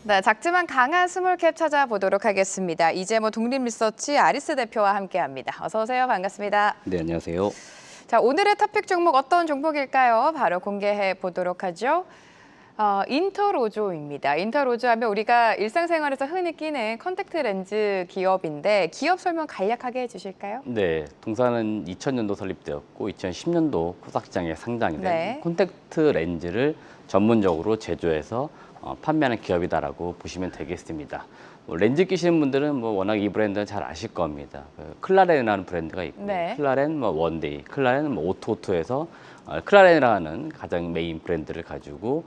네, 작지만 강한 스몰캡 찾아보도록 하겠습니다. 이재모 독립리서치 아리스 대표와 함께합니다. 어서 오세요. 반갑습니다. 네, 안녕하세요. 자, 오늘의 토픽 종목 어떤 종목일까요? 바로 공개해 보도록 하죠. 인터로조입니다. 인터로조 하면 우리가 일상생활에서 흔히 끼는 컨택트 렌즈 기업인데 기업 설명 간략하게 해주실까요? 네, 동사는 2000년도 설립되었고 2010년도 코스닥시장에 상장이 된 네. 콘택트 렌즈를 전문적으로 제조해서 판매하는 기업이다라고 보시면 되겠습니다. 렌즈 끼시는 분들은 워낙 이 브랜드는 잘 아실 겁니다. 클라렌이라는 브랜드가 있고, 네. 클라렌 원데이, 클라렌 오토오토에서 클라렌이라는 가장 메인 브랜드를 가지고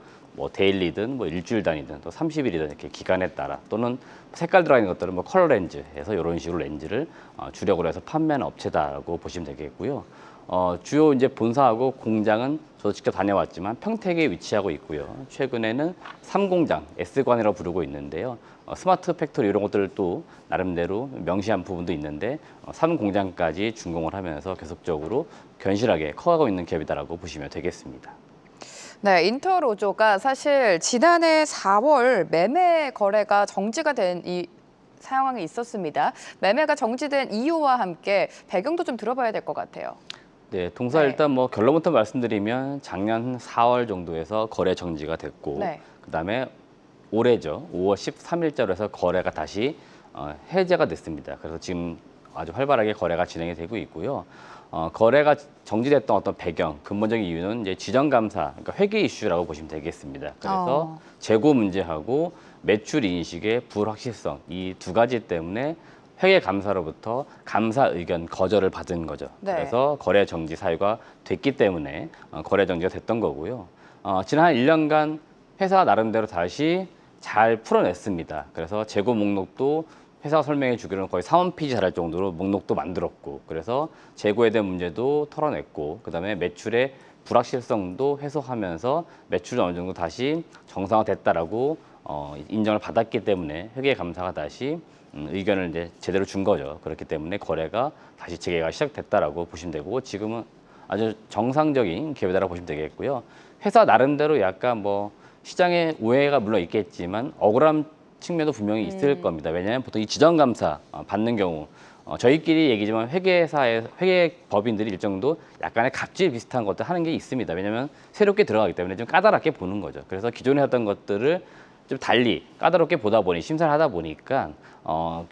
데일리든 일주일 단위든 또 30일이든 이렇게 기간에 따라 또는 색깔 들어가 있는 것들은 컬러 렌즈에서 이런 식으로 렌즈를 주력으로 해서 판매하는 업체다라고 보시면 되겠고요. 주요 이제 본사하고 공장은 저도 직접 다녀왔지만 평택에 위치하고 있고요. 최근에는 3공장, S관이라고 부르고 있는데요. 스마트 팩토리 이런 것들도 나름대로 명시한 부분도 있는데 3공장까지 준공을 하면서 계속적으로 견실하게 커가고 있는 기업이다라고 보시면 되겠습니다. 네, 인터로조가 사실 지난해 4월 매매 거래가 정지가 된 이 상황이 있었습니다. 매매가 정지된 이유와 함께 배경도 좀 들어봐야 될 것 같아요. 네, 동사 네. 일단 결론부터 말씀드리면 작년 4월 정도에서 거래 정지가 됐고 네. 그다음에 올해죠. 5월 13일자로 해서 거래가 다시 해제가 됐습니다. 그래서 지금 아주 활발하게 거래가 진행이 되고 있고요. 거래가 정지됐던 어떤 배경, 근본적인 이유는 이제 지정감사, 그러니까 회계 이슈라고 보시면 되겠습니다. 그래서 재고 문제하고 매출 인식의 불확실성 이 두 가지 때문에 회계 감사로부터 감사 의견 거절을 받은 거죠. 네. 그래서 거래 정지 사유가 됐기 때문에 거래 정지가 됐던 거고요. 지난 한 1년간 회사 나름대로 다시 잘 풀어냈습니다. 그래서 재고 목록도 회사가 설명해 주기로는 거의 사원 피지 잘할 정도로 목록도 만들었고, 그래서 재고에 대한 문제도 털어냈고, 그다음에 매출의 불확실성도 해소하면서 매출이 어느 정도 다시 정상화됐다라고 인정을 받았기 때문에 회계감사가 다시 의견을 이제 제대로 준 거죠. 그렇기 때문에 거래가 다시 재개가 시작됐다라고 보시면 되고, 지금은 아주 정상적인 기업이다라고 보시면 되겠고요. 회사 나름대로 약간 시장에 우회가 물론 있겠지만 억울함 측면도 분명히 있을 겁니다. 왜냐하면 보통 이 지정감사 받는 경우 저희끼리 얘기지만 회계사의 회계법인들이 일정도 약간의 갑질 비슷한 것들 하는 게 있습니다. 왜냐하면 새롭게 들어가기 때문에 좀 까다롭게 보는 거죠. 그래서 기존에 했던 것들을 좀 달리 까다롭게 보다 보니 심사를 하다 보니까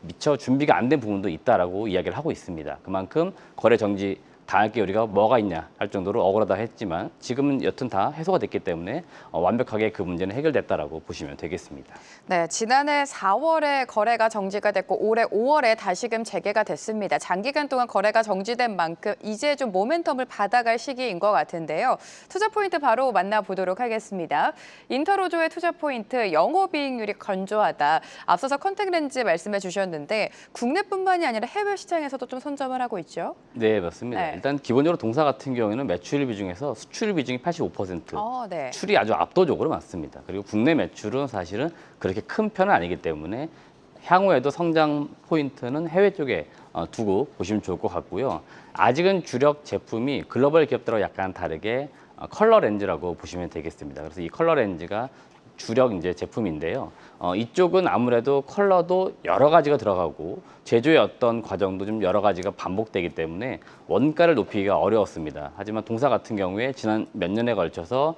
미처 준비가 안 된 부분도 있다라고 이야기를 하고 있습니다. 그만큼 거래 정지 당할 게 우리가 뭐가 있냐 할 정도로 억울하다 했지만 지금은 여튼 다 해소가 됐기 때문에 완벽하게 그 문제는 해결됐다라고 보시면 되겠습니다. 네, 지난해 4월에 거래가 정지가 됐고 올해 5월에 다시금 재개가 됐습니다. 장기간 동안 거래가 정지된 만큼 이제 좀 모멘텀을 받아갈 시기인 것 같은데요. 투자 포인트 바로 만나보도록 하겠습니다. 인터로조의 투자 포인트 영업이익률이 건조하다. 앞서서 컨택렌즈 말씀해 주셨는데 국내뿐만이 아니라 해외 시장에서도 좀 선점을 하고 있죠. 네, 맞습니다. 네. 일단 기본적으로 동사 같은 경우에는 매출 비중에서 수출 비중이 85%, 네. 출이 아주 압도적으로 많습니다. 그리고 국내 매출은 사실은 그렇게 큰 편은 아니기 때문에 향후에도 성장 포인트는 해외 쪽에 두고 보시면 좋을 것 같고요. 아직은 주력 제품이 글로벌 기업들하고 약간 다르게 컬러 렌즈라고 보시면 되겠습니다. 그래서 이 컬러 렌즈가 주력 이제 제품인데요. 이쪽은 아무래도 컬러도 여러 가지가 들어가고 제조의 어떤 과정도 좀 여러 가지가 반복되기 때문에 원가를 높이기가 어려웠습니다. 하지만 동사 같은 경우에 지난 몇 년에 걸쳐서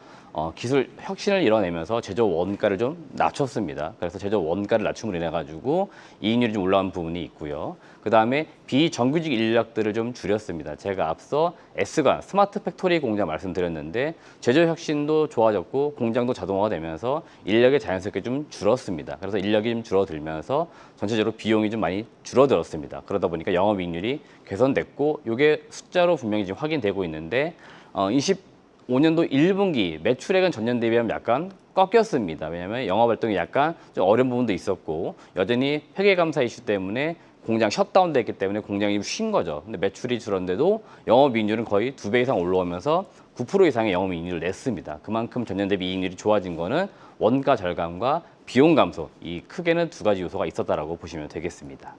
기술 혁신을 이뤄내면서 제조 원가를 좀 낮췄습니다. 그래서 제조 원가를 낮춤으로 인해 가지고 이익률이 좀 올라온 부분이 있고요. 그 다음에 비정규직 인력들을 좀 줄였습니다. 제가 앞서 S관 스마트 팩토리 공장 말씀드렸는데 제조 혁신도 좋아졌고 공장도 자동화가 되면서 인력이 자연스럽게 좀 줄었습니다. 그래서 인력이 좀 줄어들면서 전체적으로 비용이 좀 많이 줄어들었습니다. 그러다 보니까 영업이익률이 개선됐고 이게 숫자로 분명히 지금 확인되고 있는데 25년도 1분기 매출액은 전년 대비하면 약간 꺾였습니다. 왜냐하면 영업활동이 약간 좀 어려운 부분도 있었고 여전히 회계감사 이슈 때문에 공장 셧다운 됐기 때문에 공장이 쉰 거죠. 근데 매출이 줄었는데도 영업이익률은 거의 2배 이상 올라오면서 9% 이상의 영업이익률을 냈습니다. 그만큼 전년 대비 이익률이 좋아진 거는 원가 절감과 비용 감소, 이 크게는 두 가지 요소가 있었다라고 보시면 되겠습니다.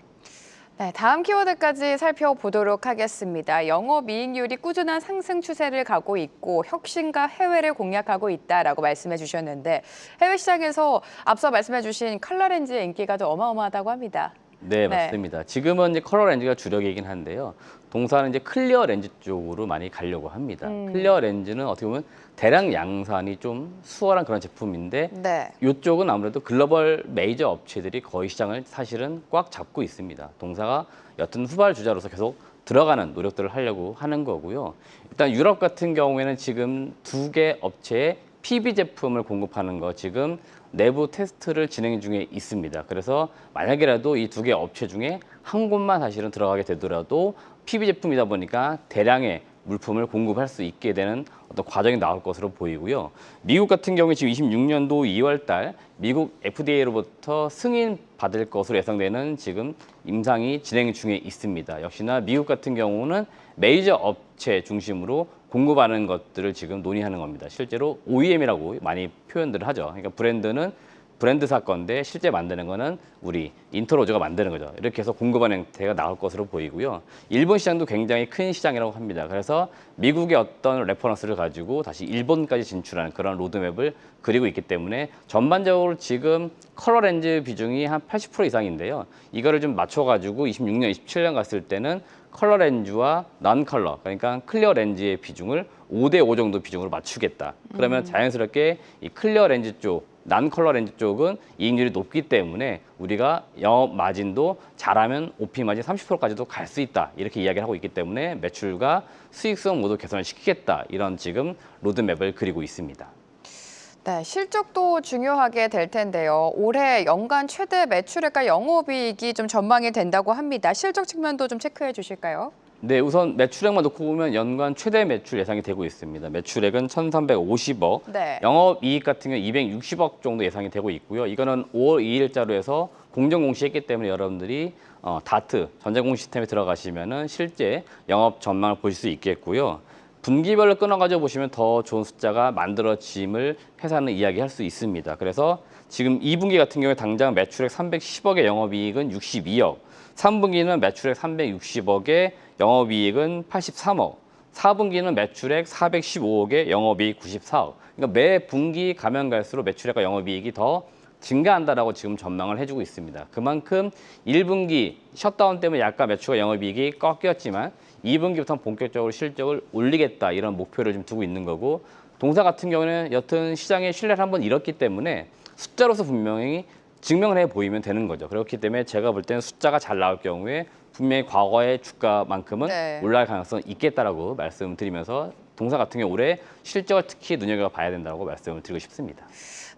네, 다음 키워드까지 살펴보도록 하겠습니다. 영업이익률이 꾸준한 상승 추세를 가고 있고 혁신과 해외를 공략하고 있다라고 말씀해 주셨는데 해외 시장에서 앞서 말씀해 주신 컬러 렌즈의 인기가 좀 어마어마하다고 합니다. 네, 맞습니다. 지금은 이제 컬러 렌즈가 주력이긴 한데요. 동사는 이제 클리어 렌즈 쪽으로 많이 가려고 합니다. 클리어 렌즈는 어떻게 보면 대량 양산이 좀 수월한 그런 제품인데 네. 이쪽은 아무래도 글로벌 메이저 업체들이 거의 시장을 사실은 꽉 잡고 있습니다. 동사가 여튼 후발주자로서 계속 들어가는 노력들을 하려고 하는 거고요. 일단 유럽 같은 경우에는 지금 2개 업체에 PB 제품을 공급하는 거 지금 내부 테스트를 진행 중에 있습니다. 그래서 만약이라도 이 2개 업체 중에 한 곳만 사실은 들어가게 되더라도 PB 제품이다 보니까 대량의 물품을 공급할 수 있게 되는 어떤 과정이 나올 것으로 보이고요. 미국 같은 경우에 지금 26년도 2월 달 미국 FDA로부터 승인 받을 것으로 예상되는 지금 임상이 진행 중에 있습니다. 역시나 미국 같은 경우는 메이저 업체 중심으로 공급하는 것들을 지금 논의하는 겁니다. 실제로 OEM이라고 많이 표현들을 하죠. 그러니까 브랜드는 브랜드사 건데 실제 만드는 거는 우리 인터로즈가 만드는 거죠. 이렇게 해서 공급하는 형태가 나올 것으로 보이고요. 일본 시장도 굉장히 큰 시장이라고 합니다. 그래서 미국의 어떤 레퍼런스를 가지고 다시 일본까지 진출하는 그런 로드맵을 그리고 있기 때문에 전반적으로 지금 컬러 렌즈 비중이 한 80% 이상인데요. 이거를 좀 맞춰가지고 26년, 27년 갔을 때는 컬러 렌즈와 넌 컬러, 그러니까 클리어 렌즈의 비중을 5대5 정도 비중으로 맞추겠다. 그러면 자연스럽게 이 클리어 렌즈 쪽, 난 컬러 렌즈 쪽은 이익률이 높기 때문에 우리가 영업 마진도 잘하면 OP 마진 30%까지도 갈 수 있다. 이렇게 이야기를 하고 있기 때문에 매출과 수익성 모두 개선을 시키겠다. 이런 지금 로드맵을 그리고 있습니다. 네, 실적도 중요하게 될 텐데요. 올해 연간 최대 매출액과 영업이익이 좀 전망이 된다고 합니다. 실적 측면도 좀 체크해 주실까요? 네, 우선 매출액만 놓고 보면 연간 최대 매출 예상이 되고 있습니다. 매출액은 1,350억, 네. 영업이익 같은 경우 260억 정도 예상이 되고 있고요. 이거는 5월 2일자로 해서 공정공시했기 때문에 여러분들이 다트, 전자공시 시스템에 들어가시면은 실제 영업 전망을 보실 수 있겠고요. 분기별로 끊어가지고 보시면 더 좋은 숫자가 만들어짐을 회사는 이야기할 수 있습니다. 그래서 지금 2분기 같은 경우에 당장 매출액 310억의 영업이익은 62억, 3분기는 매출액 360억에 영업이익은 83억, 4분기는 매출액 415억에 영업이익 94억. 그러니까 매 분기 가면 갈수록 매출액과 영업이익이 더 증가한다라고 지금 전망을 해주고 있습니다. 그만큼 1분기 셧다운 때문에 약간 매출과 영업이익이 꺾였지만 2분기부터 본격적으로 실적을 올리겠다 이런 목표를 좀 두고 있는 거고 동사 같은 경우는 여튼 시장의 신뢰를 한번 잃었기 때문에 숫자로서 분명히 증명을 해 보이면 되는 거죠. 그렇기 때문에 제가 볼 때는 숫자가 잘 나올 경우에 분명히 과거의 주가만큼은 네. 올라갈 가능성이 있겠다라고 말씀드리면서 동사 같은 경우 올해 실적을 특히 눈여겨봐야 된다고 말씀을 드리고 싶습니다.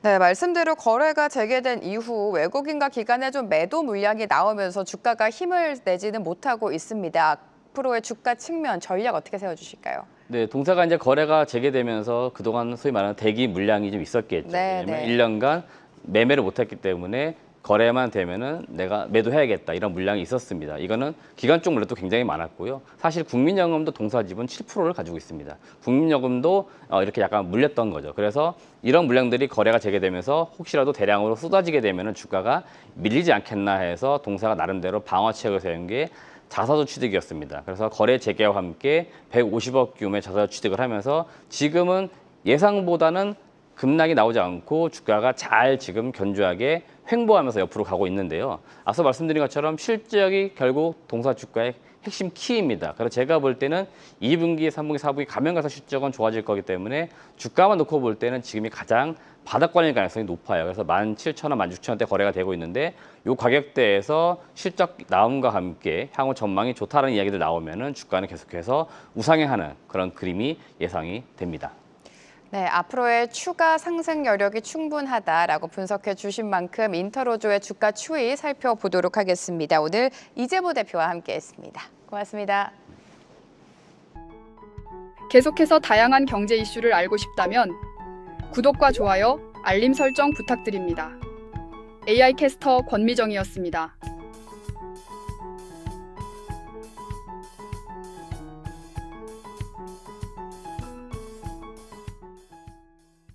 네, 말씀대로 거래가 재개된 이후 외국인과 기관의 좀 매도 물량이 나오면서 주가가 힘을 내지는 못하고 있습니다. 앞으로의 주가 측면 전략 어떻게 세워주실까요? 네, 동사가 이제 거래가 재개되면서 그동안 소위 말하는 대기 물량이 좀 있었겠죠. 네, 왜냐면 네. 1년간 매매를 못했기 때문에 거래만 되면은 내가 매도해야겠다 이런 물량이 있었습니다. 이거는 기관 쪽 물량도 굉장히 많았고요. 사실 국민연금도 동사 지분 7%를 가지고 있습니다. 국민연금도 이렇게 약간 물렸던 거죠. 그래서 이런 물량들이 거래가 재개되면서 혹시라도 대량으로 쏟아지게 되면은 주가가 밀리지 않겠나 해서 동사가 나름대로 방어책을 세운 게 자사주 취득이었습니다. 그래서 거래 재개와 함께 150억 규모의 자사주 취득을 하면서 지금은 예상보다는 급락이 나오지 않고 주가가 잘 지금 견조하게 횡보하면서 옆으로 가고 있는데요. 앞서 말씀드린 것처럼 실적이 결국 동사 주가의 핵심 키입니다. 그래서 제가 볼 때는 2분기, 3분기, 4분기 가면 가서 실적은 좋아질 거기 때문에 주가만 놓고 볼 때는 지금이 가장 바닥권일 가능성이 높아요. 그래서 17,000원, 16,000원대 거래가 되고 있는데 이 가격대에서 실적 나옴과 함께 향후 전망이 좋다는 이야기들 나오면은 주가는 계속해서 우상향하는 그런 그림이 예상이 됩니다. 네, 앞으로의 추가 상승 여력이 충분하다라고 분석해 주신 만큼 인터로조의 주가 추이 살펴보도록 하겠습니다. 오늘 이재모 대표와 함께했습니다. 고맙습니다. 계속해서 다양한 경제 이슈를 알고 싶다면 구독과 좋아요, 알림 설정 부탁드립니다. AI 캐스터 권미정이었습니다.